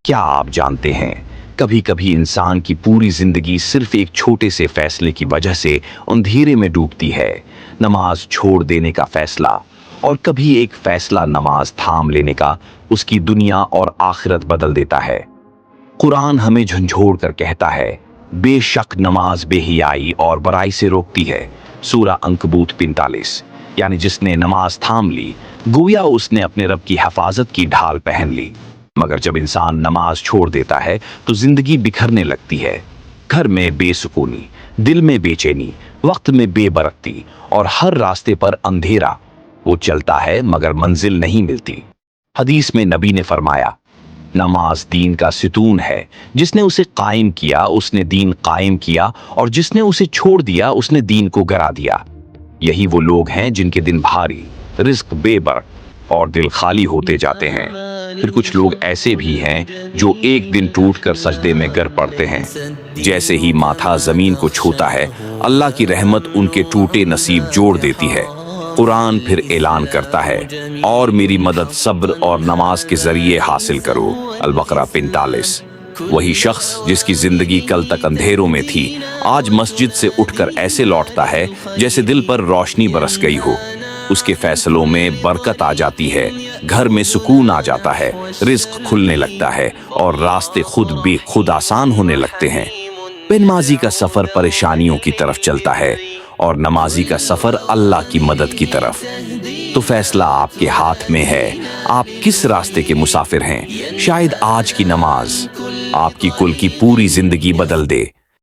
क्या आप जानते हैं, कभी कभी इंसान की पूरी जिंदगी सिर्फ एक छोटे से फैसले की वजह से अंधेरे में डूबती है। नमाज छोड़ देने का फैसला, और कभी एक फैसला नमाज थाम लेने का उसकी दुनिया और आखिरत बदल देता है। कुरान हमें झंझोड़ कर कहता है, बेशक नमाज बेहियाई और बुराई से रोकती है। सूरा अंकबूत 45। यानी जिसने नमाज थाम ली, गोया उसने अपने रब की हिफाजत की ढाल पहन ली। मगर जब इंसान नमाज छोड़ देता है तो जिंदगी बिखरने लगती है। घर में बेसुकूनी, दिल में बेचैनी, वक्त में बेबरकती और हर रास्ते पर अंधेरा। वो चलता है मगर मंजिल नहीं मिलती। हदीस में नबी ने फरमाया, नमाज दीन का सितून है, जिसने उसे कायम किया उसने दीन कायम किया, और जिसने उसे छोड़ दिया उसने दीन को गिरा दिया। यही वो लोग हैं जिनके दिन भारी, रिस्क बेबरक और दिल खाली होते जाते हैं। फिर कुछ लोग ऐसे भी हैं जो एक दिन टूटकर सजदे में गिर पड़ते हैं। जैसे ही माथा जमीन को छूता है, अल्लाह की रहमत उनके टूटे नसीब जोड़ देती है। कुरान फिर ऐलान करता है, और मेरी मदद सब्र और नमाज के जरिए हासिल करो। अल-बकरा 45। वही शख्स जिसकी जिंदगी कल तक अंधेरों में थी, आज मस्जिद से उठकर ऐसे लौटता है जैसे दिल पर रोशनी बरस गई हो। उसके फैसलों में बरकत आ जाती है, घर में सुकून आ जाता है, रिस्क खुलने लगता है और रास्ते खुद बेखुद आसान होने लगते हैं। बेनमाजी का सफर परेशानियों की तरफ चलता है और नमाजी का सफर अल्लाह की मदद की तरफ। तो फैसला आपके हाथ में है, आप किस रास्ते के मुसाफिर हैं। शायद आज की नमाज आपकी कुल की पूरी जिंदगी बदल दे।